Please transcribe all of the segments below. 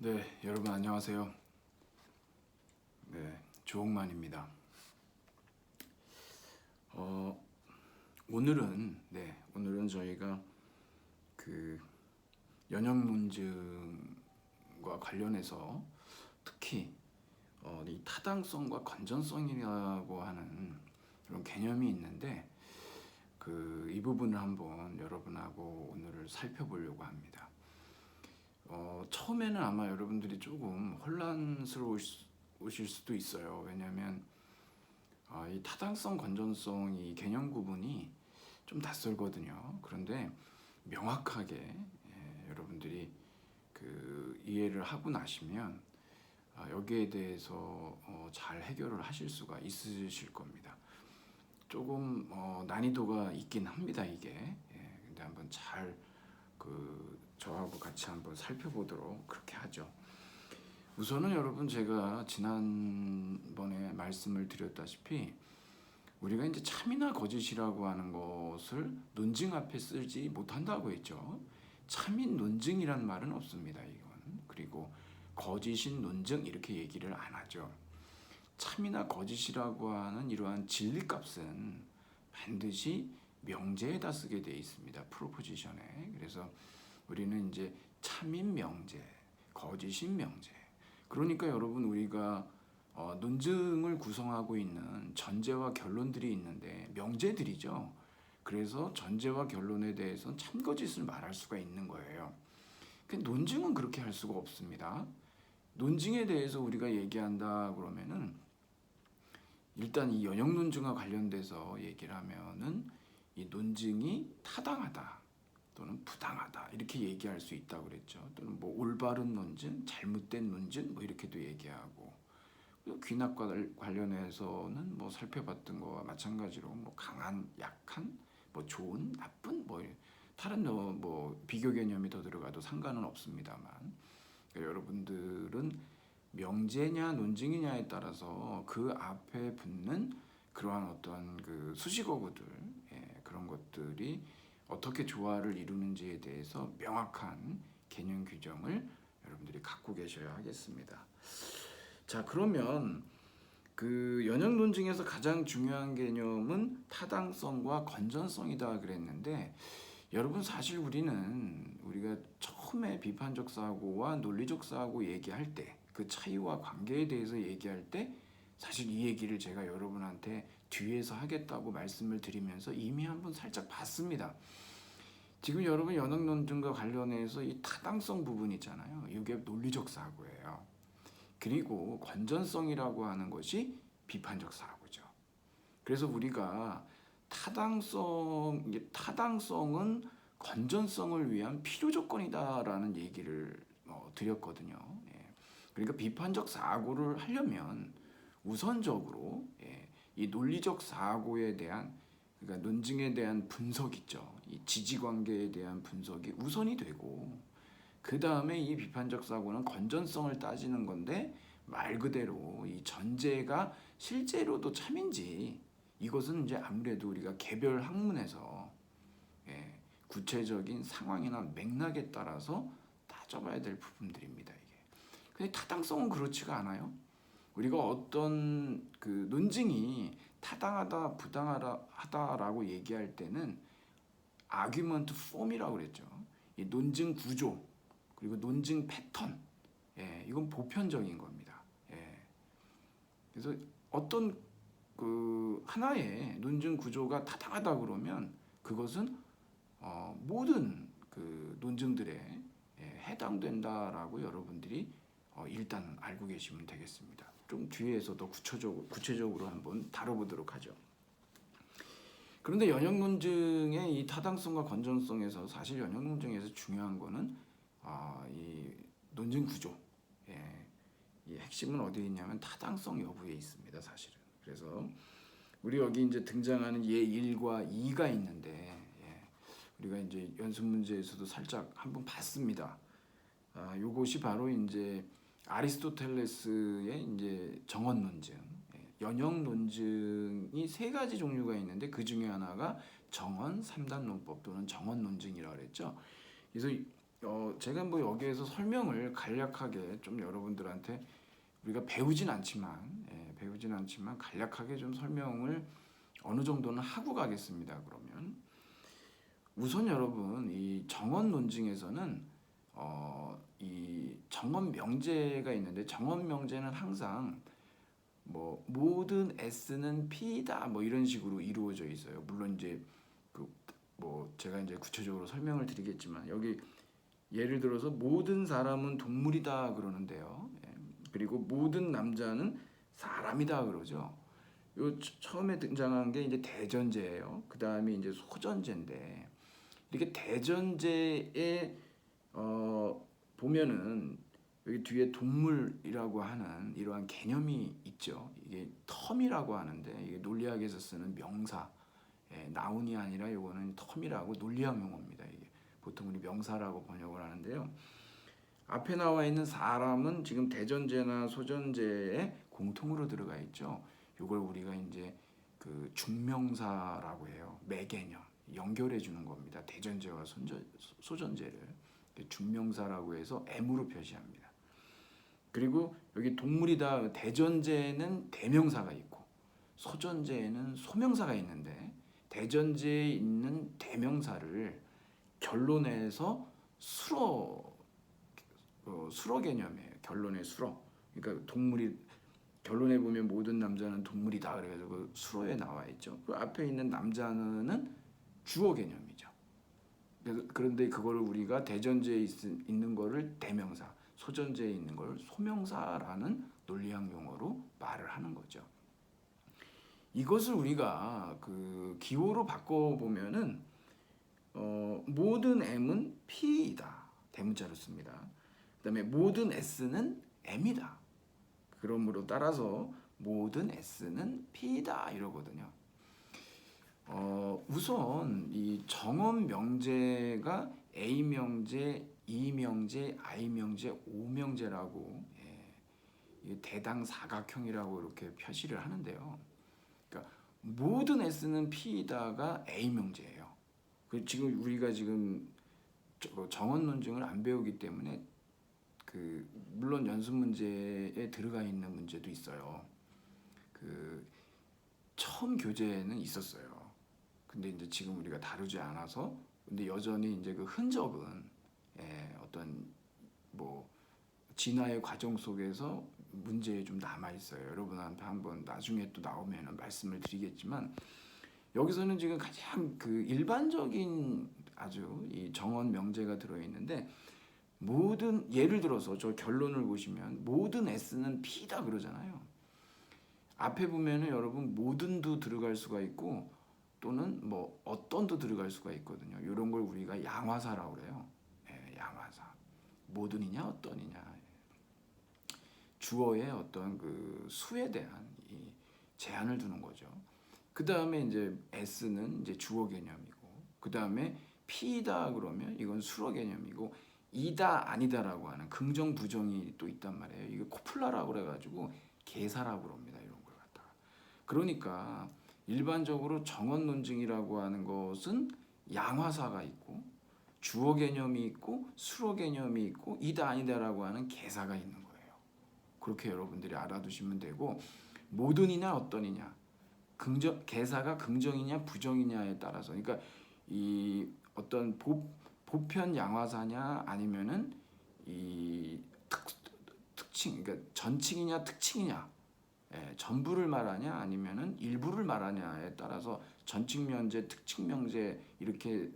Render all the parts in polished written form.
네, 여러분 안녕하세요. 네, 조홍만입니다. 어, 오늘은 저희가 그 연역 논증과 관련해서 특히 이 타당성과 건전성이라고 하는 그런 개념이 있는데 이 부분을 한번 여러분하고 오늘 살펴보려고 합니다. 처음에는 아마 여러분들이 조금 혼란스러우실 수도 있어요. 왜냐하면 이 타당성, 건전성 이 개념 구분이 좀 낯설거든요. 그런데 명확하게 여러분들이 이해를 하고 나시면 여기에 대해서 잘 해결을 하실 수가 있으실 겁니다. 조금 난이도가 있긴 합니다, 이게. 근데 한번 잘 저하고 같이 한번 살펴보도록 그렇게 하죠. 우선은 여러분, 제가 지난번에 말씀을 드렸다시피 우리가 이제 참이나 거짓이라고 하는 것을 논증 앞에 쓰지 못한다고 했죠. 참인 논증이란 말은 없습니다, 이건. 그리고 거짓인 논증 이렇게 얘기를 안 하죠. 참이나 거짓이라고 하는 이러한 진리값은 반드시 명제에다 쓰게 돼 있습니다, 프로포지션에. 그래서 우리는 이제 참인 명제, 거짓인 명제. 그러니까 여러분, 우리가 논증을 구성하고 있는 전제와 결론들이 있는데 명제들이죠. 그래서 전제와 결론에 대해서는 참거짓을 말할 수가 있는 거예요. 논증은 그렇게 할 수가 없습니다. 논증에 대해서 우리가 얘기한다 그러면은 일단 이 연역 논증과 관련돼서 얘기를 하면은 이 논증이 타당하다 또는 부당하다 이렇게 얘기할 수 있다고 그랬죠. 또는 뭐 올바른 논증, 잘못된 논증 뭐 이렇게도 얘기하고, 귀납과 관련해서는 뭐 살펴봤던 거와 마찬가지로 뭐 강한, 약한, 뭐 좋은, 나쁜 뭐 다른 뭐 비교 개념이 더 들어가도 상관은 없습니다만, 그러니까 여러분들은 명제냐 논증이냐에 따라서 그 앞에 붙는 그러한 어떤 수식어구들, 그런 것들이 어떻게 조화를 이루는지에 대해서 명확한 개념 규정을 여러분들이 갖고 계셔야 하겠습니다. 자, 그러면 연역 논증에서 가장 중요한 개념은 타당성과 건전성이다 그랬는데, 여러분 사실 우리가 처음에 비판적 사고와 논리적 사고 얘기할 때 그 차이와 관계에 대해서 얘기할 때 사실 이 얘기를 제가 여러분한테 뒤에서 하겠다고 말씀을 드리면서 이미 한번 살짝 봤습니다. 지금 여러분 연역 논증과 관련해서 이 타당성 부분 있잖아요. 이게 논리적 사고예요. 그리고 건전성이라고 하는 것이 비판적 사고죠. 그래서 우리가 타당성은 건전성을 위한 필요 조건이다라는 얘기를 드렸거든요. 그러니까 비판적 사고를 하려면 우선적으로 이 논리적 사고에 대한, 그러니까 논증에 대한 분석 있죠. 이 지지관계에 대한 분석이 우선이 되고, 그 다음에 이 비판적 사고는 건전성을 따지는 건데, 말 그대로 이 전제가 실제로도 참인지, 이것은 이제 아무래도 우리가 개별 학문에서 구체적인 상황이나 맥락에 따라서 따져봐야 될 부분들입니다, 이게. 근데 타당성은 그렇지가 않아요. 우리가 어떤 논증이 타당하다, 부당하다라고 얘기할 때는 아규먼트 폼이라고 그랬죠. 이 논증 구조, 그리고 논증 패턴, 이건 보편적인 겁니다. 그래서 어떤 하나의 논증 구조가 타당하다 그러면 그것은 모든 논증들에 해당된다라고 여러분들이 일단 알고 계시면 되겠습니다. 좀 뒤에서 더 구체적으로 한번 다뤄보도록 하죠. 그런데 연역 논증의 이 타당성과 건전성에서 사실 연역 논증에서 중요한 거는 이 논증 구조. 이 핵심은 어디에 있냐면 타당성 여부에 있습니다, 사실은. 그래서 우리 여기 이제 등장하는 예 1과 2가 있는데, 우리가 이제 연습 문제에서도 살짝 한번 봤습니다. 요것이 바로 이제 아리스토텔레스의 이제 정언 논증, 연역 논증이 세 가지 종류가 있는데 그 중에 하나가 정언 3단 논법 또는 정언 논증이라고 그랬죠. 그래서 제가 뭐 여기에서 설명을 간략하게 좀 여러분들한테 우리가 배우진 않지만 간략하게 좀 설명을 어느 정도는 하고 가겠습니다. 그러면 우선 여러분 이 정언 논증에서는 이 정언 명제가 있는데 정언 명제는 항상 뭐 모든 S는 P다 뭐 이런 식으로 이루어져 있어요. 물론 이제 그 뭐 제가 이제 구체적으로 설명을 드리겠지만 여기 예를 들어서 모든 사람은 동물이다 그러는데요. 예. 그리고 모든 남자는 사람이다 그러죠. 요 처음에 등장한 게 이제 대전제예요. 그 다음에 이제 소전제인데 이렇게 대전제에 보면은 여기 뒤에 동물이라고 하는 이러한 개념이 있죠. 이게 텀이라고 하는데 이게 논리학에서 쓰는 명사, 나운이 아니라 요거는 텀이라고 논리학 용어입니다. 이게 보통 우리 명사라고 번역을 하는데요. 앞에 나와 있는 사람은 지금 대전제나 소전제에 공통으로 들어가 있죠. 요걸 우리가 이제 그 중명사라고 해요. 매개념 연결해 주는 겁니다. 대전제와 소전제를 중명사라고 해서 M으로 표시합니다. 그리고 여기 동물이다 대전제에는 대명사가 있고 소전제에는 소명사가 있는데 대전제에 있는 대명사를 결론에서 수로 개념이에요. 결론의 수로. 그러니까 동물이 결론에 보면 모든 남자는 동물이다 그래가지고 그 수로에 나와 있죠. 그 앞에 있는 남자는 주어 개념이죠. 그런데 그거를 우리가 대전제에 있는 거를 대명사, 소전제에 있는 걸 소명사라는 논리학 용어로 말을 하는 거죠. 이것을 우리가 그 기호로 바꿔 보면은 모든 M은 P이다 대문자로 씁니다. 그다음에 모든 S는 M이다. 그러므로 따라서 모든 S는 P다 이러거든요. 우선 이 정언 명제가 A 명제, E 명제, I 명제, O 명제라고 대당 사각형이라고 이렇게 표시를 하는데요. 그러니까 모든 S는 P이다가 A 명제예요. 지금 우리가 지금 정언 논증을 안 배우기 때문에 물론 연습 문제에 들어가 있는 문제도 있어요. 처음 교재에는 있었어요. 근데 이제 지금 우리가 다루지 않아서 근데 여전히 이제 그 흔적은 어떤 뭐 진화의 과정 속에서 문제에 좀 남아 있어요. 여러분한테 한번 나중에 또 나오면은 말씀을 드리겠지만 여기서는 지금 가장 그 일반적인 아주 이 정언 명제가 들어 있는데 모든 예를 들어서 저 결론을 보시면 모든 S는 P다 그러잖아요. 앞에 보면은 여러분 모든도 들어갈 수가 있고 또는 뭐 어떤도 들어갈 수가 있거든요. 이런 걸 우리가 양화사라고 그래요. 양화사. 모든이냐 어떤이냐. 주어의 어떤 그 수에 대한 이 제한을 두는 거죠. 그 다음에 이제 S는 이제 주어 개념이고, 그 다음에 P다 그러면 이건 수로 개념이고, 이다 아니다라고 하는 긍정 부정이 또 있단 말이에요. 이게 코플라라고 그래가지고 계사라고 그럽니다. 이런 걸 갖다가. 그러니까 일반적으로 정언 논증이라고 하는 것은 양화사가 있고 주어 개념이 있고 수로 개념이 있고 이다 아니다라고 하는 계사가 있는 거예요. 그렇게 여러분들이 알아두시면 되고 모든이냐 어떤이냐 계사가 긍정이냐 부정이냐에 따라서 그러니까 이 어떤 보편 양화사냐 아니면은 이 특징 그러니까 전칭이냐 특칭이냐 전부를 말하냐 아니면은 일부를 말하냐에 따라서 전칭 명제, 특칭 명제 이렇게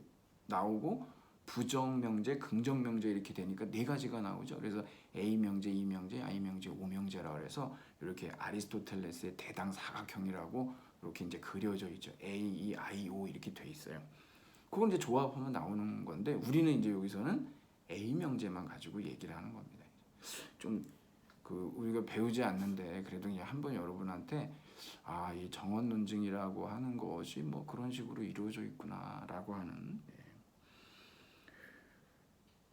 나오고 부정 명제, 긍정 명제 이렇게 되니까 네 가지가 나오죠. 그래서 A 명제, E 명제, I 명제, O 명제라 그래서 이렇게 아리스토텔레스의 대당 사각형이라고 이렇게 이제 그려져 있죠. A, E, I, O 이렇게 돼 있어요. 그건 이제 조합하면 나오는 건데 우리는 이제 여기서는 A 명제만 가지고 얘기를 하는 겁니다. 좀 우리가 배우지 않는데 그래도 그냥 한번 여러분한테 이 정언 논증이라고 하는 것이 뭐 그런 식으로 이루어져 있구나라고 하는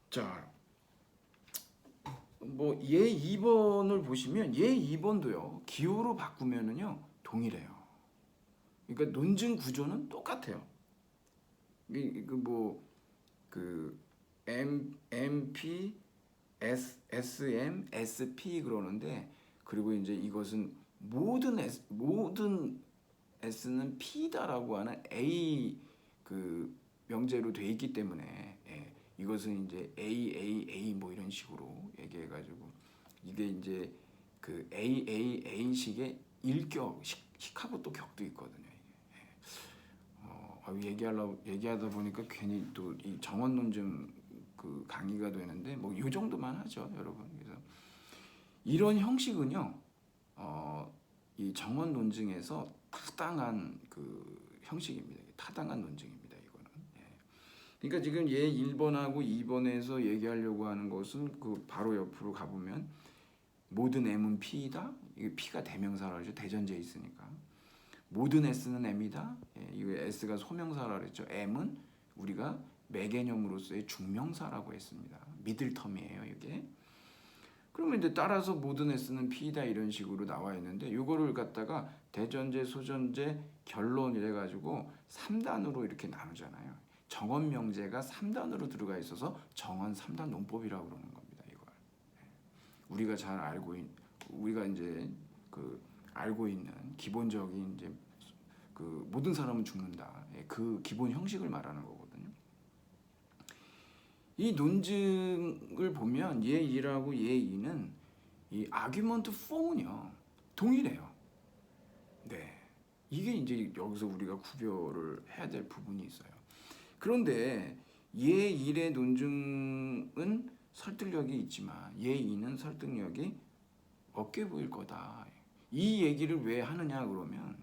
자, 뭐 얘 2번을 보시면 얘 2번도요. 기호로 바꾸면은요. 동일해요. 그러니까 논증 구조는 똑같아요. 그 MP, SM, SP 그러는데, 그리고 이제 이것은 모든 S는 P다라고 하는 A 그 명제로 돼 있기 때문에, 예, 이것은 이제 A 뭐 이런 식으로 얘기해가지고, 이게 이제 그 AAA식의 일격, 식하고 또 격도 있거든요. 얘기하다 보니까 괜히 또 이 정원 논증 그 강의가 되는데, 뭐 이 정도만 하죠, 여러분. 그래서 이런 형식은요, 이 정원 논증에서 타당한 그 형식입니다. 타당한 논증입니다, 이거는. 예. 그러니까 지금 얘 1번하고 2번에서 얘기하려고 하는 것은 그 바로 옆으로 가보면, 모든 M은 P이다. 이게 P가 대명사라 그러죠. 대전제에 있으니까. 모든 S는 M이다. 예, 이거 S가 소명사라 그랬죠. M은 우리가 매개념으로서의 중명사라고 했습니다. 미들텀이에요, 이게. 그러면 이제 따라서 모든 S는 P이다 이런 식으로 나와 있는데, 이거를 갖다가 대전제, 소전제, 결론 이래가지고 3단으로 이렇게 나누잖아요. 정원 명제가 3단으로 들어가 있어서 정원 3단 논법이라고 그러는 겁니다. 이걸 우리가 잘 우리가 이제 그 알고 있는 기본적인 이제 그 모든 사람은 죽는다. 그 기본 형식을 말하는 거거든요. 이 논증을 보면 얘 1하고 얘 2는 이 아규먼트 폼은요 동일해요. 네, 이게 이제 여기서 우리가 구별을 해야 될 부분이 있어요. 그런데 얘 1의 논증은 설득력이 있지만 얘 2는 설득력이 없게 보일 거다. 이 얘기를 왜 하느냐 그러면,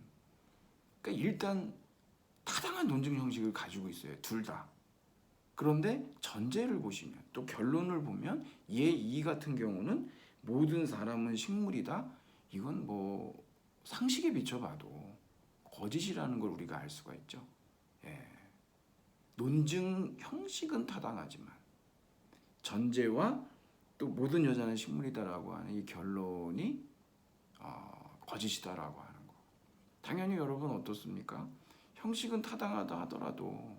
그러니까 일단 타당한 논증 형식을 가지고 있어요, 둘 다. 그런데 전제를 보시면, 또 결론을 보면 얘 2 같은 경우는 모든 사람은 식물이다. 이건 뭐 상식에 비춰봐도 거짓이라는 걸 우리가 알 수가 있죠. 예. 논증 형식은 타당하지만 전제와 또 모든 여자는 식물이다라고 하는 이 결론이 거짓이다라고 하는 거. 당연히 여러분 어떻습니까? 형식은 타당하다 하더라도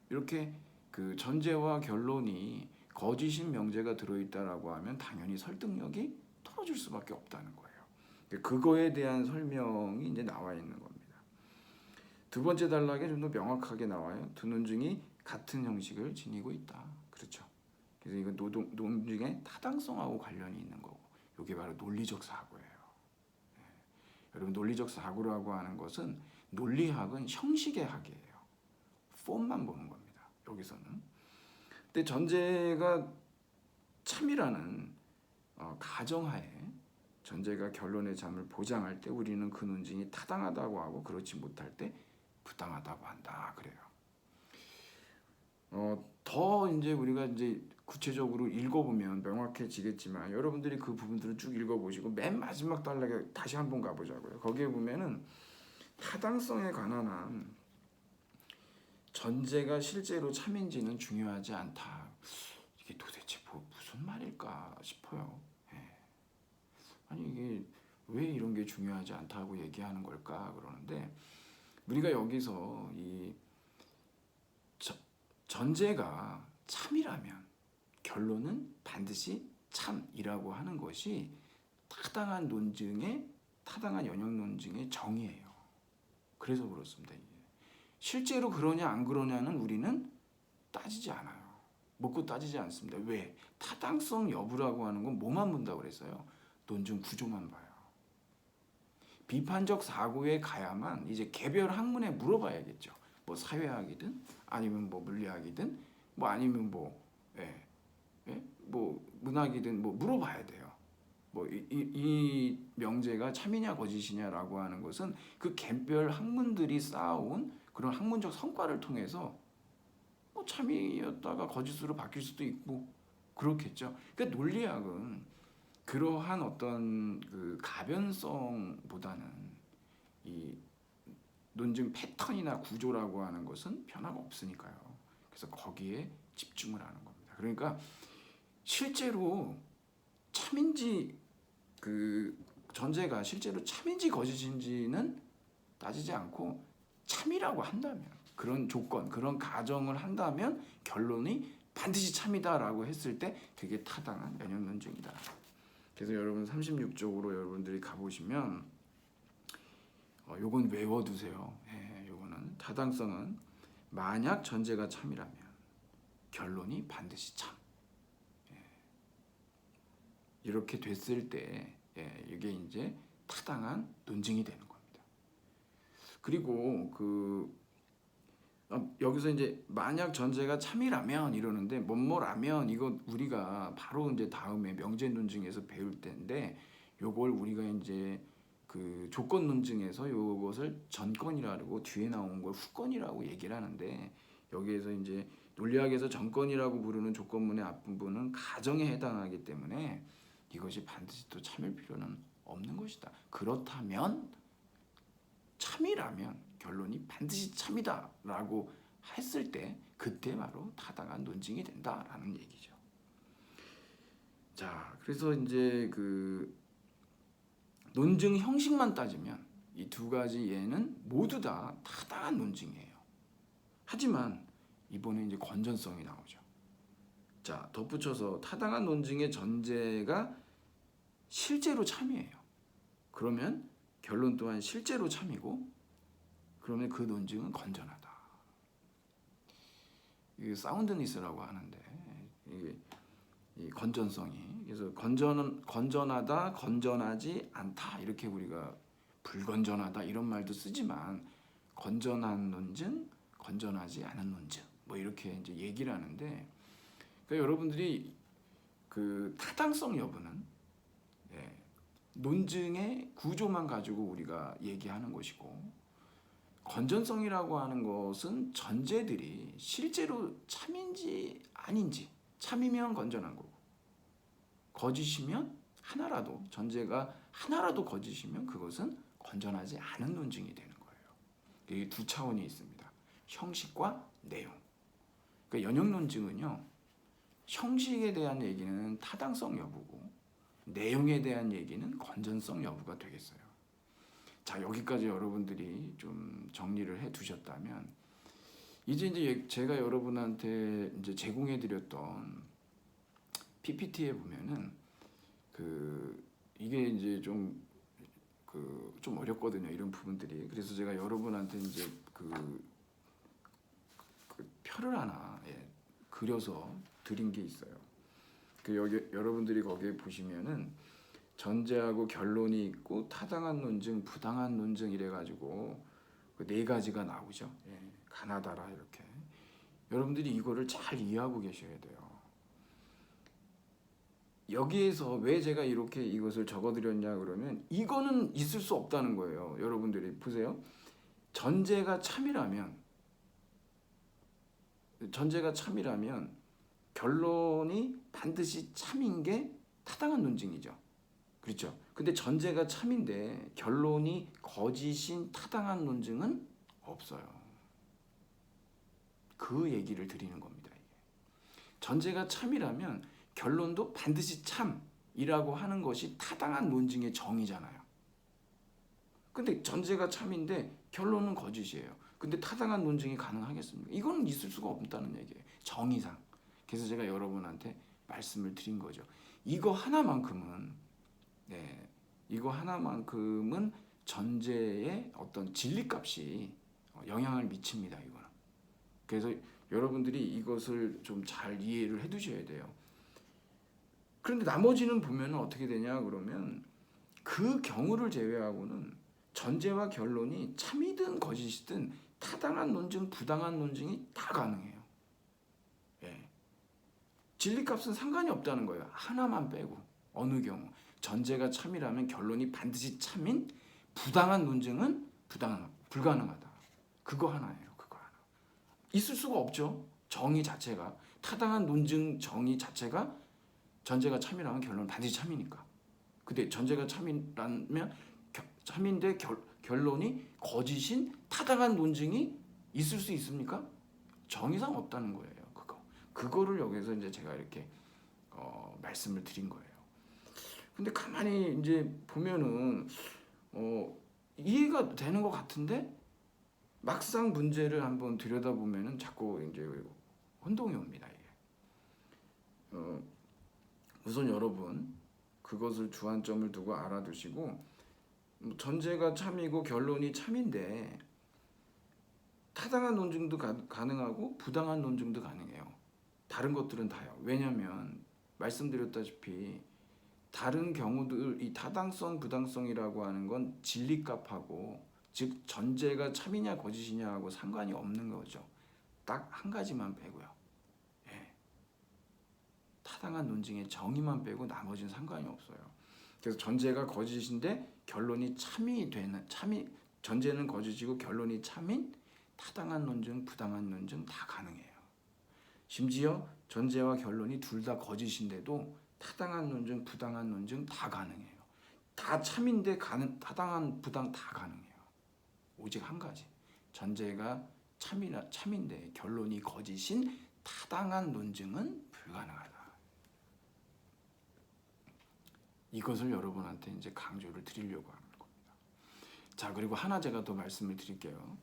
이렇게 그 전제와 결론이 거짓인 명제가 들어있다라고 하면 당연히 설득력이 떨어질 수밖에 없다는 거예요. 그거에 대한 설명이 이제 나와 있는 겁니다. 두 번째 단락에 좀 더 명확하게 나와요. 두 논증이 같은 형식을 지니고 있다. 그렇죠. 그래서 이건 논증의 타당성하고 관련이 있는 거고, 이게 바로 논리적 사고예요. 네. 여러분, 논리적 사고라고 하는 것은, 논리학은 형식의 학이에요. 폼만 보는 겁니다, 여기서는. 근데 전제가 참이라는 가정하에 전제가 결론의 잠을 보장할 때 우리는 그 논증이 타당하다고 하고, 그렇지 못할 때 부당하다고 한다 그래요. 더 이제 우리가 이제 구체적으로 읽어보면 명확해지겠지만, 여러분들이 그 부분들을 쭉 읽어보시고 맨 마지막 단락에 다시 한번 가보자고요. 거기에 보면은 타당성에 관한 한 전제가 실제로 참인지는 중요하지 않다. 이게 도대체 무슨 말일까 싶어요. 예. 아니 이게 왜 이런 게 중요하지 않다고 얘기하는 걸까 그러는데, 우리가 여기서 이 전제가 참이라면 결론은 반드시 참이라고 하는 것이 타당한 연역 논증의 정의예요. 그래서 그렇습니다. 이게. 실제로 그러냐 안 그러냐는 우리는 따지지 않아요. 묻고 따지지 않습니다. 왜? 타당성 여부라고 하는 건 뭐만 본다고 그랬어요? 논증 구조만 봐요. 비판적 사고에 가야만 이제 개별 학문에 물어봐야겠죠. 뭐 사회학이든 아니면 뭐 물리학이든 뭐 아니면 뭐 문학이든 뭐 물어봐야 돼요. 뭐 이 명제가 참이냐 거짓이냐라고 하는 것은 그 개별 학문들이 쌓아온 그런 학문적 성과를 통해서 뭐 참이었다가 거짓으로 바뀔 수도 있고 그렇겠죠. 그러니까 논리학은 그러한 어떤 그 가변성보다는 이 논증 패턴이나 구조라고 하는 것은 변화가 없으니까요. 그래서 거기에 집중을 하는 겁니다. 그러니까 실제로 참인지 그 전제가 실제로 참인지 거짓인지는 따지지 않고 참이라고 한다면, 그런 조건, 그런 가정을 한다면 결론이 반드시 참이다라고 했을 때 그게 타당한 연역 논증이다. 그래서 여러분 36쪽으로 여러분들이 가보시면 요건 외워두세요. 요거는 타당성은 만약 전제가 참이라면 결론이 반드시 참. 이렇게 됐을 때 이게 이제 타당한 논증이 되는 겁니다. 그리고 여기서 이제 만약 전제가 참이라면 이러는데 뭐뭐라면 이거 우리가 바로 이제 다음에 명제 논증에서 배울 텐데 요걸 우리가 이제 그 조건 논증에서 요것을 전건이라고 뒤에 나온 걸 후건이라고 얘기를 하는데 여기에서 이제 논리학에서 전건이라고 부르는 조건문의 앞부분은 가정에 해당하기 때문에 이것이 반드시 또 참일 필요는 없는 것이다. 그렇다면 참이라면 결론이 반드시 참이다라고 했을 때 그때 바로 타당한 논증이 된다라는 얘기죠. 자, 그래서 이제 그 논증 형식만 따지면 이 두 가지 예는 모두 다 타당한 논증이에요. 하지만 이번에 이제 건전성이 나오죠. 자, 덧붙여서 타당한 논증의 전제가 실제로 참이에요. 그러면 결론 또한 실제로 참이고 그러면 그 논증은 건전하다. 이게 사운드니스라고 하는데 이 건전성이 그래서 건전하다, 건전하지 않다 이렇게 우리가 불건전하다 이런 말도 쓰지만 건전한 논증, 건전하지 않은 논증 뭐 이렇게 이제 얘기를 하는데 그러니까 여러분들이 그 타당성 여부는 논증의 구조만 가지고 우리가 얘기하는 것이고 건전성이라고 하는 것은 전제들이 실제로 참인지 아닌지 참이면 건전한 거고 거짓이면 하나라도 전제가 하나라도 거짓이면 그것은 건전하지 않은 논증이 되는 거예요. 이게 두 차원이 있습니다. 형식과 내용. 그러니까 연역 논증은요. 형식에 대한 얘기는 타당성 여부고 내용에 대한 얘기는 건전성 여부가 되겠어요. 자, 여기까지 여러분들이 좀 정리를 해 두셨다면 이제 제가 여러분한테 이제 제공해 드렸던 PPT에 보면은 이게 이제 좀 어렵거든요. 이런 부분들이. 그래서 제가 여러분한테 이제 그 표를 하나 그려서 드린 게 있어요. 여기 여러분들이 거기에 보시면은 전제하고 결론이 있고 타당한 논증, 부당한 논증 이래가지고 그 네 가지가 나오죠. 가나다라 이렇게. 여러분들이 이거를 잘 이해하고 계셔야 돼요. 여기에서 왜 제가 이렇게 이것을 적어드렸냐 그러면 이거는 있을 수 없다는 거예요. 여러분들이 보세요. 전제가 참이라면 결론이 반드시 참인 게 타당한 논증이죠. 그렇죠. 근데 전제가 참인데 결론이 거짓인 타당한 논증은 없어요. 그 얘기를 드리는 겁니다. 이게. 전제가 참이라면 결론도 반드시 참이라고 하는 것이 타당한 논증의 정의잖아요. 근데 전제가 참인데 결론은 거짓이에요. 근데 타당한 논증이 가능하겠습니까? 이거는 있을 수가 없다는 얘기예요. 정의상. 그래서 제가 여러분한테 말씀을 드린 거죠. 이거 하나만큼은 전제의 어떤 진리값이 영향을 미칩니다. 이거는. 그래서 여러분들이 이것을 좀 잘 이해를 해두셔야 돼요. 그런데 나머지는 보면 어떻게 되냐 그러면 그 경우를 제외하고는 전제와 결론이 참이든 거짓이든 타당한 논증, 부당한 논증이 다 가능해요. 진리값은 상관이 없다는 거예요. 하나만 빼고 어느 경우 전제가 참이라면 결론이 반드시 참인 부당한 논증은 불가능하다. 그거 하나예요. 그거 하나. 있을 수가 없죠. 정의 자체가 타당한 논증 정의 자체가 전제가 참이라면 결론은 반드시 참이니까. 근데 전제가 참이라면 참인데 결론이 거짓인 타당한 논증이 있을 수 있습니까? 정의상 없다는 거예요. 그거를 여기서 이제 제가 이렇게 말씀을 드린 거예요. 근데 가만히 이제 보면은 이해가 되는 것 같은데 막상 문제를 한번 들여다보면은 자꾸 이제 혼동이 옵니다. 이게. 어, 우선 여러분 그것을 주안점을 두고 알아두시고, 전제가 참이고 결론이 참인데 타당한 논증도 가능하고 부당한 논증도 가능해요. 다른 것들은 다요. 왜냐하면 말씀드렸다시피 다른 경우들, 이 타당성 부당성이라고 하는 건 진리값하고, 즉 전제가 참이냐 거짓이냐하고 상관이 없는 거죠. 딱 한 가지만 빼고요. 예. 타당한 논증의 정의만 빼고 나머지는 상관이 없어요. 그래서 전제가 거짓인데 결론이 참이 되는, 전제는 거짓이고 결론이 참인 타당한 논증, 부당한 논증 다 가능해요. 심지어 전제와 결론이 둘 다 거짓인데도 타당한 논증, 부당한 논증 다 가능해요. 다 참인데 타당한, 부당 다 가능해요. 오직 한 가지, 전제가 참인데 결론이 거짓인 타당한 논증은 불가능하다. 이것을 여러분한테 이제 강조를 드리려고 하는 겁니다. 자, 그리고 하나 제가 더 말씀을 드릴게요.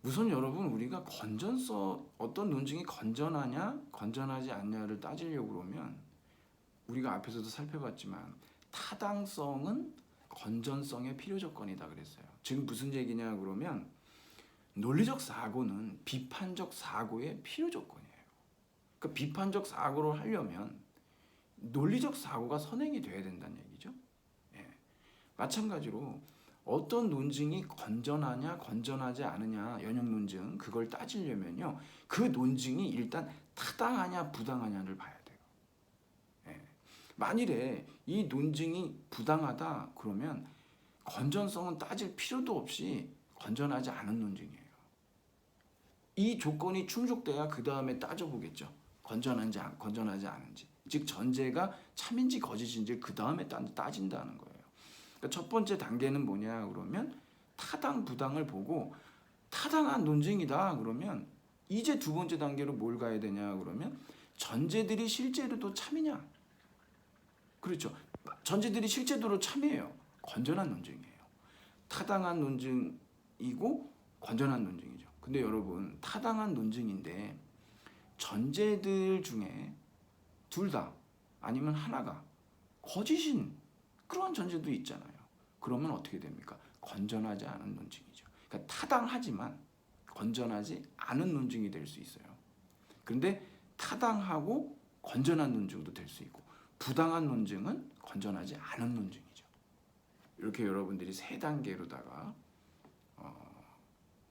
우선 여러분, 우리가 어떤 논증이 건전하냐 건전하지 않냐를 따지려고 그러면 우리가 앞에서도 살펴봤지만 타당성은 건전성의 필요 조건이다 그랬어요. 지금 무슨 얘기냐 그러면 논리적 사고는 비판적 사고의 필요 조건이에요. 그러니까 비판적 사고를 하려면 논리적 사고가 선행이 돼야 된다는 얘기죠. 예. 마찬가지로 어떤 논증이 건전하냐 건전하지 않으냐, 연역 논증, 그걸 따지려면요 그 논증이 일단 타당하냐 부당하냐를 봐야 돼요. 예. 만일에 이 논증이 부당하다 그러면 건전성은 따질 필요도 없이 건전하지 않은 논증이에요. 이 조건이 충족돼야 그 다음에 따져보겠죠. 건전한지 건전하지 않은지, 즉 전제가 참인지 거짓인지 그 다음에 따진다는 거예요. 그러니까 첫 번째 단계는 뭐냐 그러면 타당 부당을 보고 타당한 논증이다 그러면 이제 두 번째 단계로 뭘 가야 되냐 그러면 전제들이 실제로도 참이냐. 그렇죠. 전제들이 실제로도 참이에요. 건전한 논증이에요. 타당한 논증이고 건전한 논증이죠. 근데 여러분, 타당한 논증인데 전제들 중에 둘 다 아니면 하나가 거짓인 그런 전제도 있잖아요. 그러면 어떻게 됩니까? 건전하지 않은 논증이죠. 그러니까 타당하지만 건전하지 않은 논증이 될 수 있어요. 그런데 타당하고 건전한 논증도 될 수 있고 부당한 논증은 건전하지 않은 논증이죠. 이렇게 여러분들이 세 단계로다가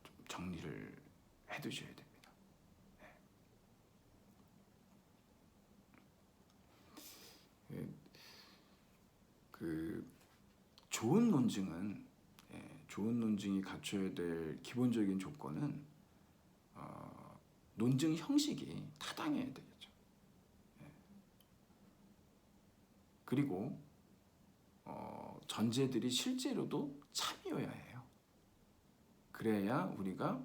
좀 정리를 해두셔야 됩니다. 네. 그 좋은 논증은, 좋은 논증이 갖춰야 될 기본적인 조건은 논증 형식이 타당해야 되겠죠. 그리고 전제들이 실제로도 참이어야 해요. 그래야 우리가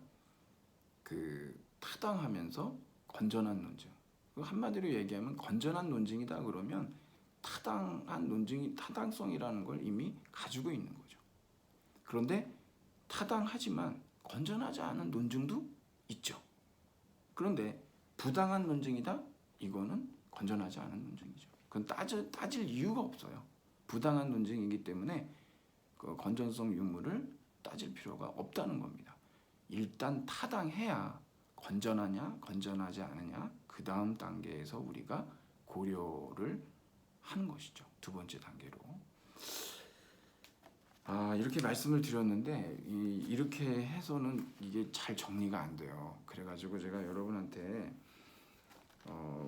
그 타당하면서 건전한 논증, 한마디로 얘기하면 건전한 논증이다 그러면 타당한 논증이 타당성이라는 걸 이미 가지고 있는 거죠. 그런데 타당하지만 건전하지 않은 논증도 있죠. 그런데 부당한 논증이다? 이거는 건전하지 않은 논증이죠. 그건 따질 이유가 없어요. 부당한 논증이기 때문에 그 건전성 유무를 따질 필요가 없다는 겁니다. 일단 타당해야 건전하냐 건전하지 않으냐 그 다음 단계에서 우리가 고려를 하는 것이죠. 두 번째 단계로. 이렇게 말씀을 드렸는데 이렇게 해서는 이게 잘 정리가 안 돼요. 그래가지고 제가 여러분한테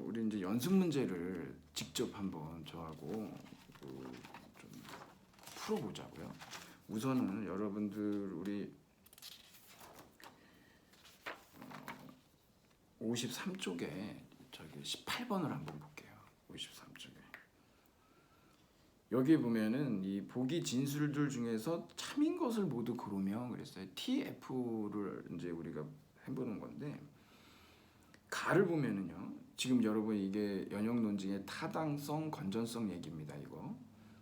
우리 이제 연습 문제를 직접 한번 저하고 좀 풀어보자고요. 우선은 여러분들 우리 53쪽에 저기 18번을 한번 볼게요. 53쪽에 여기 보면은 이 보기 진술들 중에서 참인 것을 모두 고르며 그랬어요. TF를 이제 우리가 해보는 건데, 가를 보면은요. 지금 여러분 이게 연역 논증의 타당성, 건전성 얘기입니다. 이거.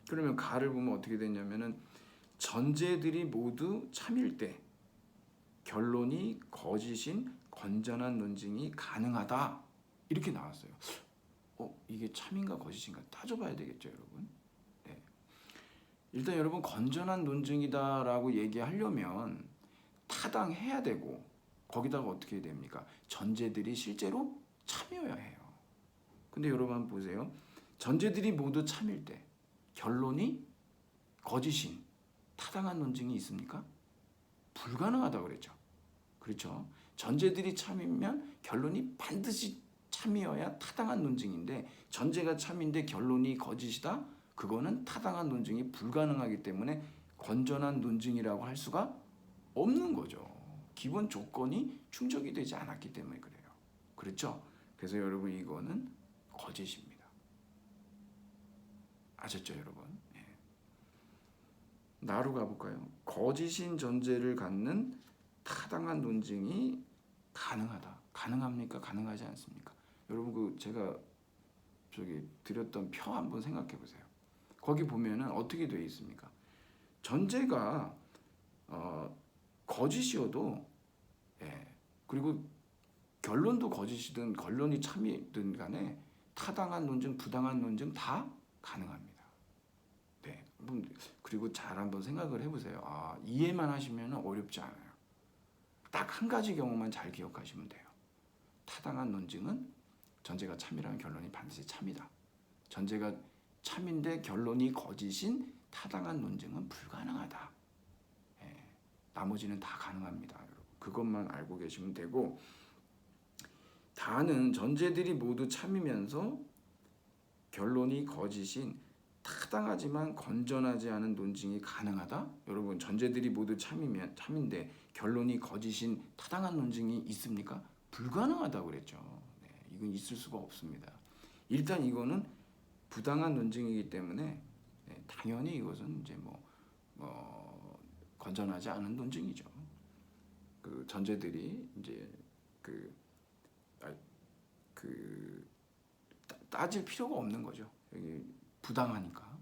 그러면 가를 보면 어떻게 되냐면은 전제들이 모두 참일 때 결론이 거짓인 건전한 논증이 가능하다 이렇게 나왔어요. 이게 참인가 거짓인가 따져봐야 되겠죠, 여러분. 네. 일단 여러분 건전한 논증이다라고 얘기하려면 타당해야 되고 거기다가 어떻게 해야 됩니까? 전제들이 실제로 참여해야 해요. 근데 여러분 한번 보세요. 전제들이 모두 참일 때 결론이 거짓인 타당한 논증이 있습니까? 불가능하다고 그랬죠. 그렇죠? 전제들이 참이면 결론이 반드시 참이어야 타당한 논증인데 전제가 참인데 결론이 거짓이다? 그거는 타당한 논증이 불가능하기 때문에 건전한 논증이라고 할 수가 없는 거죠. 기본 조건이 충족이 되지 않았기 때문에 그래요. 그렇죠? 그래서 여러분 이거는 거짓입니다. 아셨죠, 여러분? 예. 나로 가볼까요? 거짓인 전제를 갖는 타당한 논증이 가능하다. 가능합니까? 가능하지 않습니까? 여러분 그 제가 드렸던 표 한번 생각해 보세요. 거기 보면은 어떻게 되어 있습니까? 전제가 거짓이어도 그리고 결론도 거짓이든 결론이 참이든 간에 타당한 논증, 부당한 논증 다 가능합니다. 네. 그리고 잘 한번 생각을 해보세요. 이해만 하시면 어렵지 않아요. 딱 한 가지 경우만 잘 기억하시면 돼요. 타당한 논증은 전제가 참이라면 결론이 반드시 참이다. 전제가 참인데 결론이 거짓인 타당한 논증은 불가능하다. 나머지는 다 가능합니다. 여러분. 그것만 알고 계시면 되고 다는 전제들이 모두 참이면서 결론이 거짓인 타당하지만 건전하지 않은 논증이 가능하다. 여러분 전제들이 모두 참인데 결론이 거짓인 타당한 논증이 있습니까? 불가능하다고 그랬죠. 네, 이건 있을 수가 없습니다. 일단 이거는 부당한 논증이기 때문에 당연히 이것은 이제 건전하지 않은 논증이죠. 그 전제들이 이제 따질 필요가 없는 거죠. 여기 부당하니까.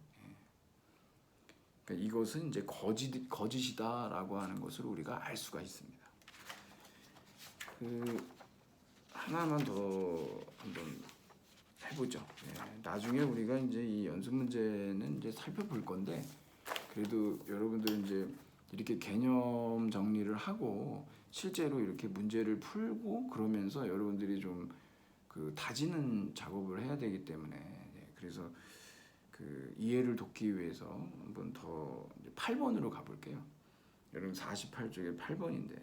그러니까 이것은 이제 거짓이다라고 하는 것을 우리가 알 수가 있습니다. 하나만 더 한번 해보죠. 나중에 우리가 이제 이 연습 문제는 이제 살펴볼 건데 그래도 여러분들 이제 이렇게 개념 정리를 하고 실제로 이렇게 문제를 풀고 그러면서 여러분들이 좀 다지는 작업을 해야 되기 때문에 그래서 이해를 돕기 위해서 한번 더 8번으로 가볼게요. 여러분 48쪽에 8번인데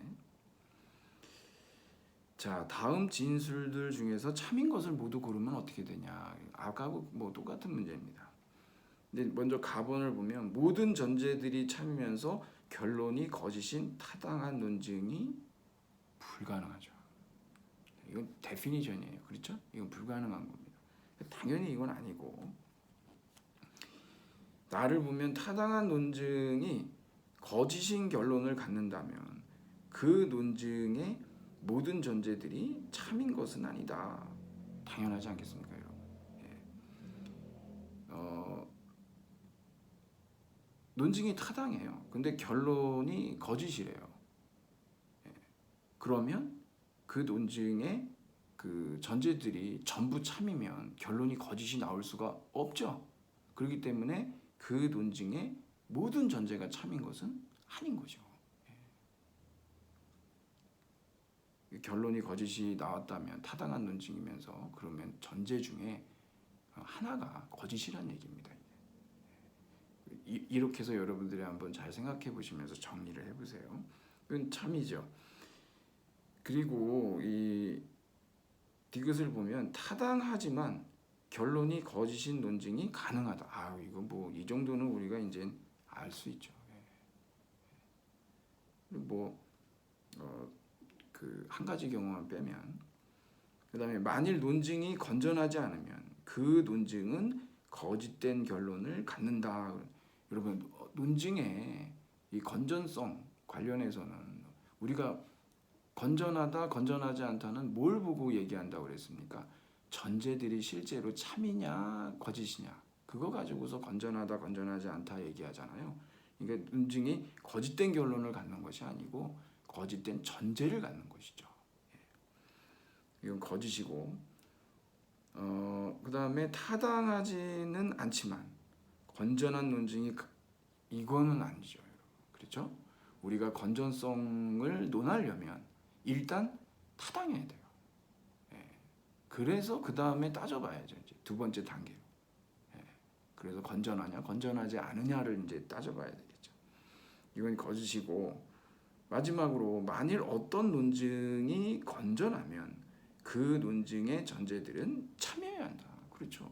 자 다음 진술들 중에서 참인 것을 모두 고르면 어떻게 되냐. 아까하고 똑같은 문제입니다. 근데 먼저 가번을 보면 모든 전제들이 참이면서 결론이 거짓인 타당한 논증이 불가능하죠. 이건 데피니션이에요. 그렇죠? 이건 불가능한 겁니다. 당연히 이건 아니고 나를 보면 타당한 논증이 거짓인 결론을 갖는다면 그 논증의 모든 전제들이 참인 것은 아니다. 당연하지 않겠습니까, 여러분? 논증이 타당해요. 근데 결론이 거짓이래요. 그러면 그 논증의 전제들이 전부 참이면 결론이 거짓이 나올 수가 없죠. 그렇기 때문에 그 논증의 모든 전제가 참인 것은 아닌 거죠. 결론이 거짓이 나왔다면 타당한 논증이면서 그러면 전제 중에 하나가 거짓이란 얘기입니다. 이렇게 해서 여러분들이 한번 잘 생각해 보시면서 정리를 해보세요. 이건 참이죠. 그리고 이 디귿을 보면 타당하지만 결론이 거짓인 논증이 가능하다. 이거 이 정도는 우리가 이제 알 수 있죠. 한 가지 경우만 빼면 그다음에 만일 논증이 건전하지 않으면 그 논증은 거짓된 결론을 갖는다. 여러분 논증의 이 건전성 관련해서는 우리가 건전하다, 건전하지 않다는 뭘 보고 얘기한다고 그랬습니까? 전제들이 실제로 참이냐, 거짓이냐. 그거 가지고서 건전하다, 건전하지 않다 얘기하잖아요. 그러니까 논증이 거짓된 결론을 갖는 것이 아니고 거짓된 전제를 갖는 것이죠. 이건 거짓이고 그다음에 타당하지는 않지만 건전한 논증이 이거는 아니죠, 여러분. 그렇죠? 우리가 건전성을 논하려면 일단 타당해야 돼요. 예. 그래서 그 다음에 따져봐야죠. 이제 두 번째 단계로. 예. 그래서 건전하냐, 건전하지 않으냐를 이제 따져봐야 되겠죠. 이건 거짓이고, 마지막으로 만일 어떤 논증이 건전하면 그 논증의 전제들은 참여해야 한다. 그렇죠.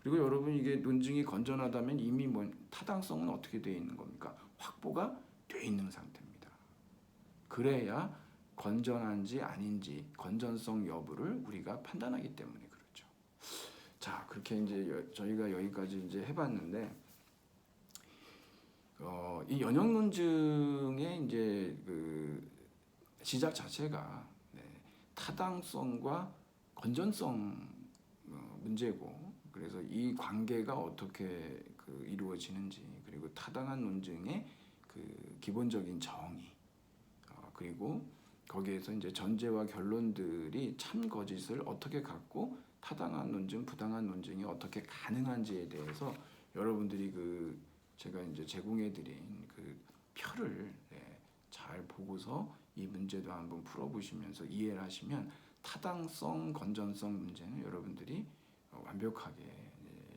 그리고 여러분 이게 논증이 건전하다면 이미 타당성은 어떻게 되어 있는 겁니까? 확보가 되어 있는 상태입니다. 그래야 건전한지 아닌지 건전성 여부를 우리가 판단하기 때문에 그렇죠. 자, 그렇게 이제 저희가 여기까지 이제 해봤는데 이 연역 논증의 이제 그 시작 자체가 타당성과 건전성 문제고, 그래서 이 관계가 어떻게 이루어지는지, 그리고 타당한 논증의 그 기본적인 정의, 그리고 거기에서 이제 전제와 결론들이 참 거짓을 어떻게 갖고 타당한 논증, 부당한 논증이 어떻게 가능한지에 대해서 여러분들이 제가 이제 제공해드린 그 표를 잘 보고서 이 문제도 한번 풀어보시면서 이해를 하시면 타당성, 건전성 문제는 여러분들이 완벽하게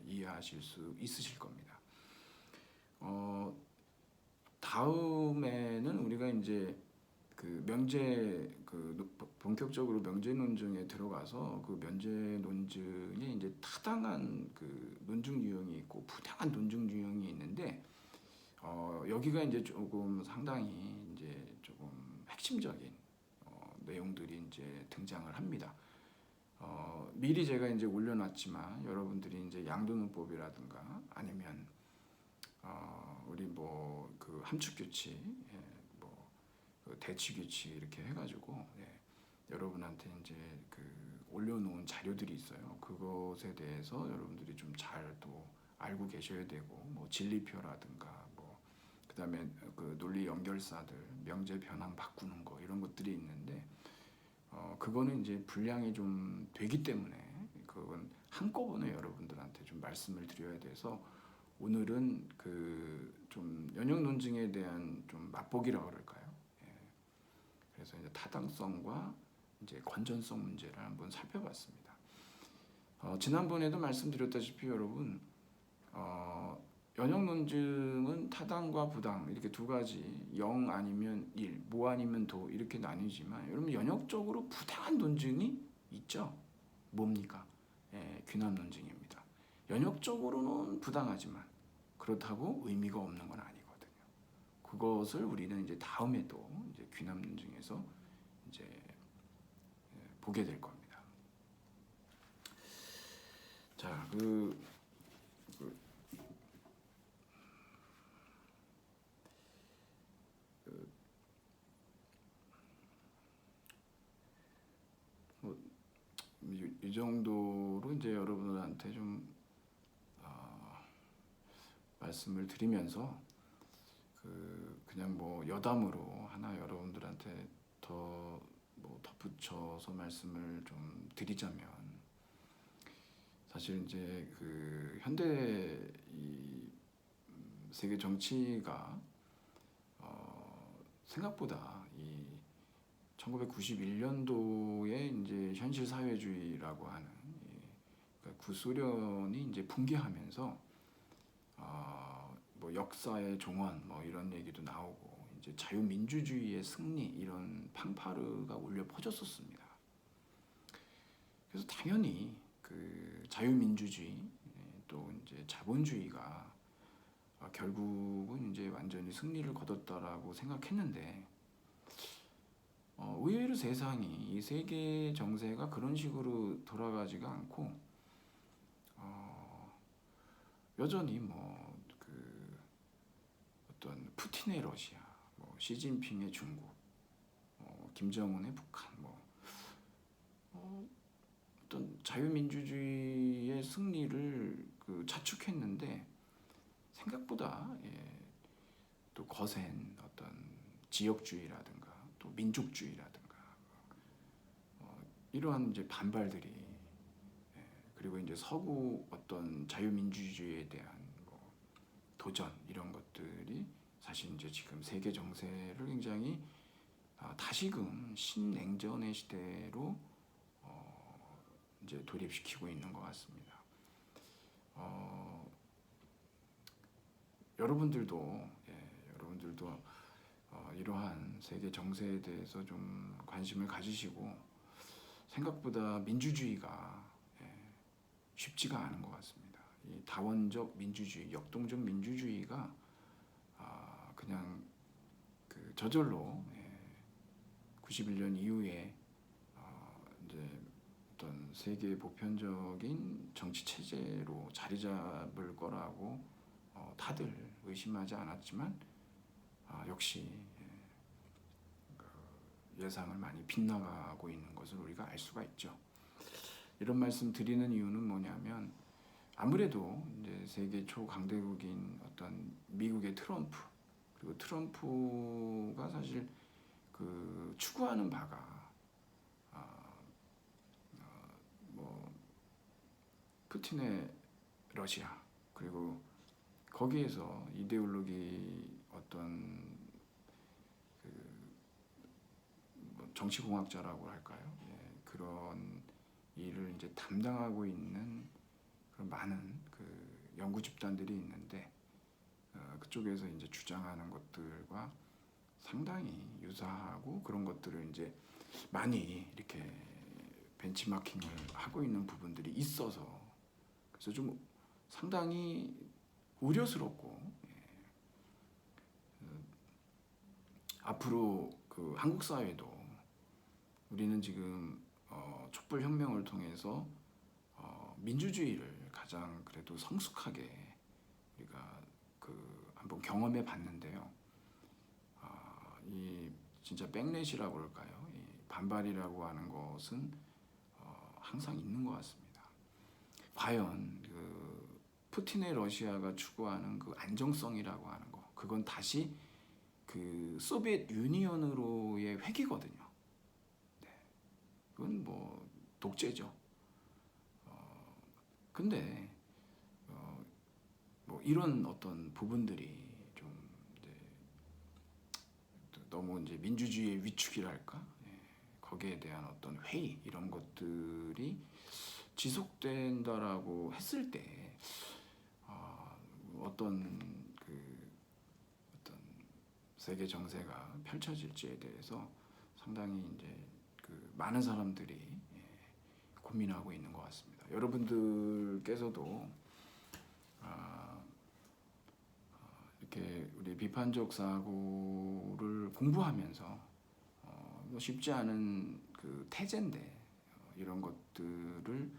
이해하실 수 있으실 겁니다. 다음에는 우리가 이제 본격적으로 명제 논증에 들어가서 그 명제 논증에 이제 타당한 논증 유형이 있고 부당한 논증 유형이 있는데, 여기가 이제 조금 상당히 이제 조금 핵심적인 내용들이 이제 등장을 합니다. 미리 제가 이제 올려놨지만 여러분들이 이제 양도문법이라든가 아니면 우리 함축 규칙, 대치 규칙 이렇게 해가지고 여러분한테 이제 올려놓은 자료들이 있어요. 그것에 대해서 여러분들이 좀 잘 또 알고 계셔야 되고, 진리표라든가 그다음에 논리 연결사들, 명제 변환 바꾸는 거 이런 것들이 있는데, 그거는 이제 분량이 좀 되기 때문에 그건 한꺼번에 여러분들한테 좀 말씀을 드려야 돼서 오늘은 좀 연역 논증에 대한 좀 맛보기라고 그럴까요? 그래서 이제 타당성과 이제 건전성 문제를 한번 살펴봤습니다. 지난번에도 말씀드렸다시피 여러분, 연역 논증은 타당과 부당 이렇게 두 가지, 0 아니면 1, 모 아니면 도 이렇게 나뉘지만 여러분 연역적으로 부당한 논증이 있죠. 뭡니까? 귀납 논증입니다. 연역적으로는 부당하지만 그렇다고 의미가 없는 건 아니거든요. 그것을 우리는 이제 다음에도 이제 귀납 논증에서 이제 보게 될 겁니다. 자, 이 정도로 이제 여러분들한테 좀 말씀을 드리면서 그냥 여담으로 하나 여러분들한테 더 덧붙여서 말씀을 좀 드리자면, 사실 이제 현대 이 세계 정치가 생각보다 이 1991년도에 이제 현실 사회주의라고 하는 구소련이 이제 붕괴하면서 역사의 종언 이런 얘기도 나오고 이제 자유민주주의의 승리 이런 팡파르가 울려 퍼졌었습니다. 그래서 당연히 자유민주주의 또 이제 자본주의가 결국은 이제 완전히 승리를 거뒀다라고 생각했는데, 의외로 세상이 이 세계 정세가 그런 식으로 돌아가지가 않고 여전히 어떤 푸틴의 러시아, 시진핑의 중국, 김정은의 북한, 어떤 자유민주주의의 승리를 자축했는데 생각보다 또 거센 어떤 지역주의라든가 또 민족주의라든가 이러한 이제 반발들이 이제 서구 어떤 자유민주주의에 대한 뭐 도전 이런 것들이 사실 이제 지금 세계 정세를 굉장히 다시금 신냉전의 시대로 이제 돌입시키고 있는 것 같습니다. 여러분들도 이러한 세계 정세에 대해서 좀 관심을 가지시고 생각보다 민주주의가 쉽지가 않은 것 같습니다. 이 다원적 민주주의, 역동적 민주주의가 그냥 저절로 91년 이후에 이제 어떤 세계 보편적인 정치 체제로 자리 잡을 거라고 다들 의심하지 않았지만 역시 예상을 많이 빗나가고 있는 것을 우리가 알 수가 있죠. 이런 말씀 드리는 이유는 뭐냐면 아무래도 이제 세계 초강대국인 어떤 미국의 트럼프 그리고 트럼프가 사실 추구하는 바가 뭐 푸틴의 러시아 그리고 거기에서 이데올로기 어떤 뭐 정치공학자라고 할까요? 그런 일을 이제 담당하고 있는 그런 많은 연구 집단들이 있는데 그쪽에서 이제 주장하는 것들과 상당히 유사하고 그런 것들을 이제 많이 이렇게 벤치마킹을 하고 있는 부분들이 있어서 그래서 좀 상당히 우려스럽고 앞으로 한국 사회도 우리는 지금 촛불혁명을 통해서 민주주의를 가장 그래도 성숙하게 우리가 한번 경험해 봤는데요. 이 진짜 백렛이라고 그럴까요? 이 반발이라고 하는 것은 항상 있는 것 같습니다. 과연 푸틴의 러시아가 추구하는 안정성이라고 하는 거, 그건 다시 소비에트 유니언으로의 회귀거든요. 네. 그건 뭐 독재죠. 근데 뭐 이런 어떤 부분들이 좀 너무 이제 민주주의의 위축이랄까, 거기에 대한 어떤 회의 이런 것들이 지속된다라고 했을 때 어떤 세계 정세가 펼쳐질지에 대해서 상당히 이제 많은 사람들이 고민하고 있는 것 같습니다. 여러분들께서도 이렇게 우리 비판적 사고를 공부하면서 뭐 쉽지 않은 태제인데 이런 것들을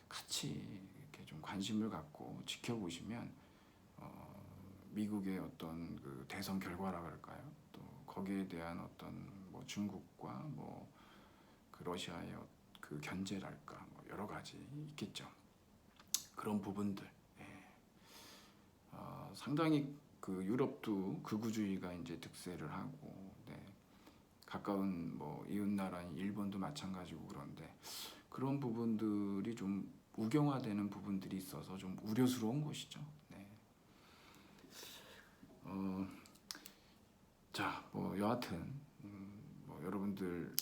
같이 이렇게 좀 관심을 갖고 지켜보시면 미국의 어떤 대선 결과라 그럴까요? 또 거기에 대한 어떤 뭐 중국과 뭐 러시아의 견제랄까 뭐 여러 가지 있겠죠. 그런 부분들 상당히 유럽도 극우주의가 이제 득세를 하고 가까운 뭐 이웃 나라인 일본도 마찬가지고 그런데 그런 부분들이 좀 우경화되는 부분들이 있어서 좀 우려스러운 것이죠. 자, 뭐 여하튼 뭐 여러분들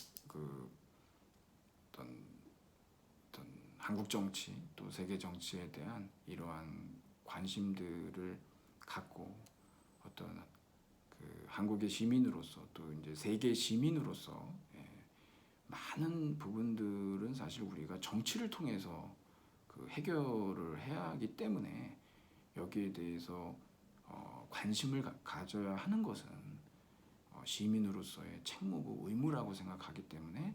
어떤 한국 정치 또 세계 정치에 대한 이러한 관심들을 갖고 어떤 한국의 시민으로서 또 이제 세계 시민으로서 많은 부분들은 사실 우리가 정치를 통해서 해결을 해야 하기 때문에 여기에 대해서 관심을 가져야 하는 것은 시민으로서의 책무고 의무라고 생각하기 때문에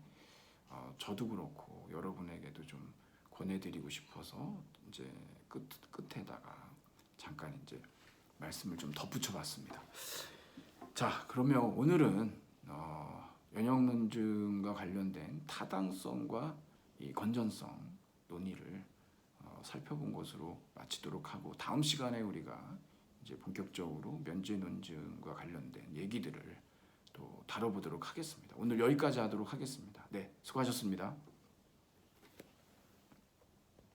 저도 그렇고 여러분에게도 좀 권해드리고 싶어서 이제 끝에다가 잠깐 이제 말씀을 좀 덧붙여봤습니다. 자, 그러면 오늘은 연역론증과 관련된 타당성과 이 건전성 논의를 살펴본 것으로 마치도록 하고 다음 시간에 우리가 이제 본격적으로 면죄 논증과 관련된 얘기들을 또 다뤄보도록 하겠습니다. 오늘 여기까지 하도록 하겠습니다. 네, 수고하셨습니다.